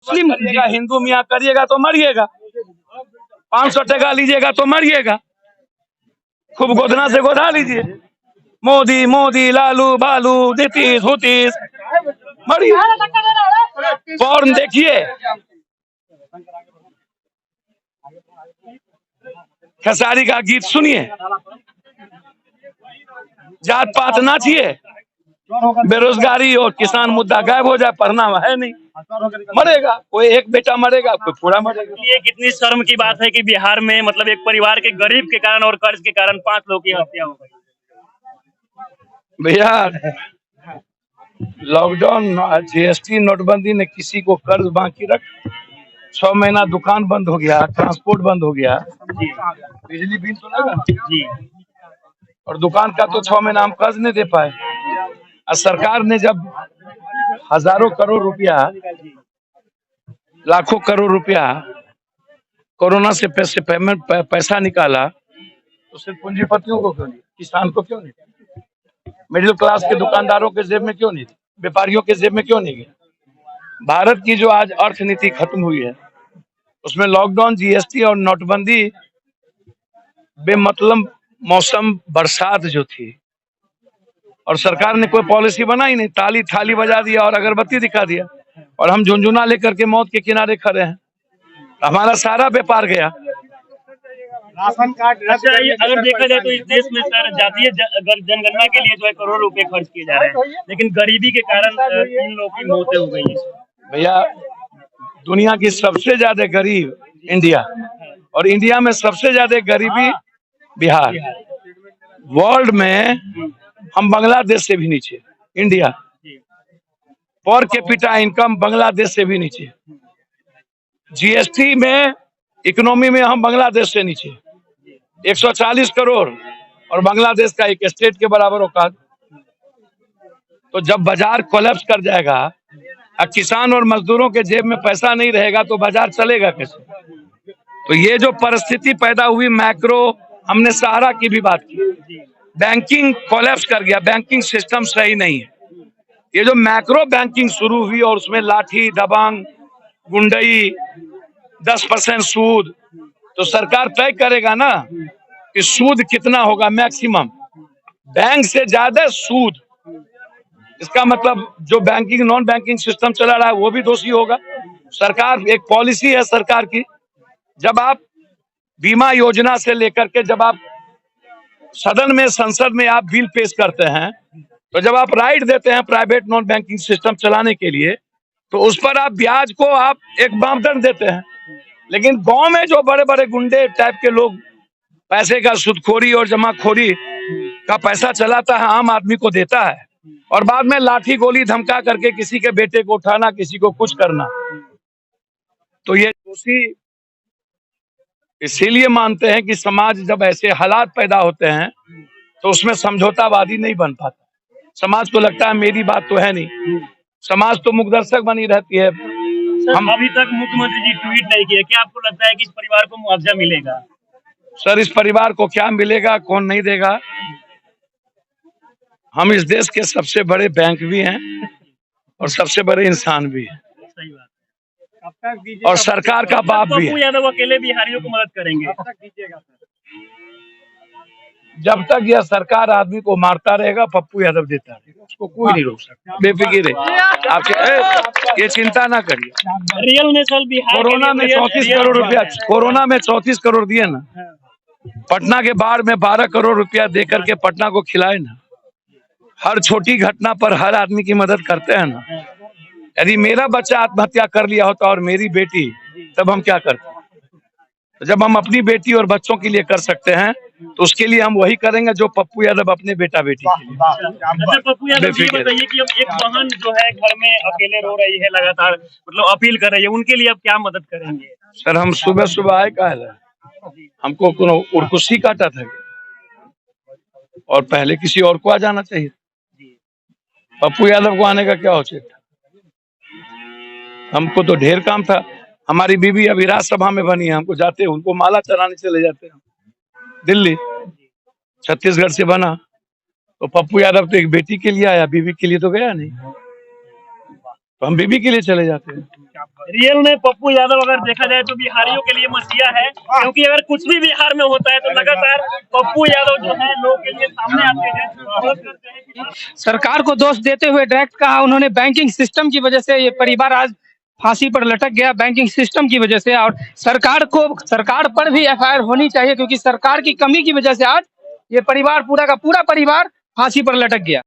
मुस्लिम मरिएगा, हिंदू मियाँ करिएगा तो मरिएगा, 500 टका लीजिएगा तो मरिएगा, खूब गोदना से गोदा लीजिए, मोदी मोदी लालू बालू नीतीश हुतीश, मरिए। फॉर्न देखिए, खेसारी का गीत सुनिए, जात पात नाचिए, बेरोजगारी और किसान मुद्दा गायब हो जाए, पढ़ना है नहीं, मरेगा, कोई एक बेटा मरेगा, कोई पूरा मरेगा। ये कितनी शर्म की बात है कि बिहार में मतलब एक परिवार के गरीब के कारण और कर्ज के कारण 5 लोगों की हत्या हो गई। भैया लॉकडाउन, जीएसटी, नोटबंदी ने किसी को कर्ज बाकी रख, 6 महीना दुकान बंद हो गया, ट्रांसपोर्ट बंद हो गया, बिजली बिल तो लगा जी, और दुकान का तो 6 महीना हम कर्ज नहीं दे पाए। और सरकार ने जब हजारों करोड़ रुपया, लाखों करोड़ रुपया कोरोना से पैसा निकाला, तो सिर्फ पूंजीपतियों को क्यों नहीं, किसान को क्यों नहीं, मिडिल क्लास के दुकानदारों के जेब में क्यों नहीं, व्यापारियों के जेब में क्यों नहीं गया। भारत की जो आज अर्थनीति खत्म हुई है, उसमें लॉकडाउन, जीएसटी और नोटबंदी बेमतलब मौसम बरसात जो थी, और सरकार ने कोई पॉलिसी बनाई नहीं, ताली थाली बजा दिया और अगरबत्ती दिखा दिया, और हम झुंझुना लेकर के मौत के किनारे खड़े हैं। हमारा सारा व्यापार गया। राशन कार्ड अच्छा, अगर देखा जाए तो इस देश में सर जातीय जनगणना के लिए जो है करोड़ रुपए खर्च किए जा रहे हैं, लेकिन गरीबी के कारण 3 लोगों की मौतें हो गई है। भैया दुनिया की सबसे ज्यादा गरीब इंडिया, और इंडिया में सबसे ज्यादा गरीबी बिहार। वर्ल्ड में हम बांग्लादेश से भी नीचे, India per capita income Bangladesh से भी नीचे, जीएसटी में इकोनॉमी में हम बांग्लादेश से नीचे, 140 करोड़ और बांग्लादेश का एक स्टेट के बराबर औकात। तो जब बाजार कोलैप्स कर जाएगा और किसान और मजदूरों के जेब में पैसा नहीं रहेगा तो बाजार चलेगा कैसे। तो ये जो परिस्थिति पैदा हुई मैक्रो, हमने सहारा की भी बात की, बैंकिंग कोलैप्स कर गया, बैंकिंग सिस्टम सही नहीं है। ये जो मैक्रो बैंकिंग शुरू हुई और उसमें लाठी दबंग गुंडई 10% सूद, तो सरकार तय करेगा ना कि सूद कितना होगा मैक्सिमम, बैंक से ज्यादा सूद, इसका मतलब जो बैंकिंग नॉन बैंकिंग सिस्टम चला रहा है वो भी दोषी होगा। सरकार, एक पॉलिसी है सरकार की, जब आप बीमा योजना से लेकर के जब आप सदन में संसद में आप बिल पेश करते हैं, तो जब आप राइट देते हैं प्राइवेट नॉन बैंकिंग सिस्टम चलाने के लिए, तो उस पर आप ब्याज को आप एक मापदंड देते हैं। लेकिन गांव में जो बड़े बड़े गुंडे टाइप के लोग पैसे का सुदखोरी और जमाखोरी का पैसा चलाता है, आम आदमी को देता है, और बाद में लाठी गोली धमका करके किसी के बेटे को उठाना, किसी को कुछ करना, तो ये दोषी इसीलिए मानते हैं कि समाज जब ऐसे हालात पैदा होते हैं तो उसमें समझौतावादी नहीं बन पाता। समाज को लगता है मेरी बात तो है नहीं, समाज तो मुखदर्शक बनी रहती है। हम अभी तक मुख्यमंत्री जी ट्वीट नहीं किए, क्या आपको लगता है कि इस परिवार को मुआवजा मिलेगा? सर इस परिवार को क्या मिलेगा, कौन नहीं देगा। हम इस देश के सबसे बड़े बैंक भी हैं और सबसे बड़े इंसान भी हैं, सही बात। और सरकार का बाप भी है। पप्पू यादव अकेले बिहारियों को मदद करेंगे? जब तक यह सरकार आदमी को मारता रहेगा, पप्पू यादव देता रहेगा, उसको कोई नहीं रोक सकता, बेफिक्र है। आपके ये चिंता ना करिए। रियल नेशनल बिहार कोरोना में 34 करोड़ रुपया, कोरोना में 34 करोड़ दिए ना, पटना के बाढ़ में 12 करोड़ रुपया दे करके पटना को खिलाए ना, हर छोटी घटना पर हर आदमी की मदद करते हैं ना। यदि मेरा बच्चा आत्महत्या कर लिया होता और मेरी बेटी, तब हम क्या करते? तो जब हम अपनी बेटी और बच्चों के लिए कर सकते हैं तो उसके लिए हम वही करेंगे जो पप्पू यादव अपने बेटा बेटी के लिए। अच्छा पप्पू यादव जी बताइए कि अब एक बहन जो है घर में अकेले रो रही है, लगातार मतलब अपील कर रही है, उनके लिए अब क्या मदद करेंगे? सर हम सुबह सुबह आए कहा है, हमको उर्कुशी काटा था और पहले किसी और को आ जाना चाहिए, पप्पू यादव को आने का क्या औचित्य था? हमको तो ढेर काम था। हमारी बीबी अभी राज्यसभा में बनी है, हमको जाते उनको माला चढ़ाने चले जाते हैं दिल्ली, छत्तीसगढ़ से बना, तो पप्पू यादव तो एक बेटी के लिए आया, बीबी के लिए तो गया नहीं। तो हम बीबी के लिए चले जाते हैं। रियल में पप्पू यादव अगर देखा जाए तो बिहारियों के लिए मसीहा है, क्योंकि अगर कुछ भी बिहार में होता है तो लगातार पप्पू यादव जो है लोगों के लिए सामने आते हैं, विरोध करते हैं कि सरकार को दोष देते हुए डायरेक्ट कहा उन्होंने, बैंकिंग सिस्टम की वजह से ये परिवार आज फांसी पर लटक गया, बैंकिंग सिस्टम की वजह से। और सरकार पर भी एफआईआर होनी चाहिए, क्योंकि सरकार की कमी की वजह से आज ये परिवार, पूरा का पूरा परिवार फांसी पर लटक गया।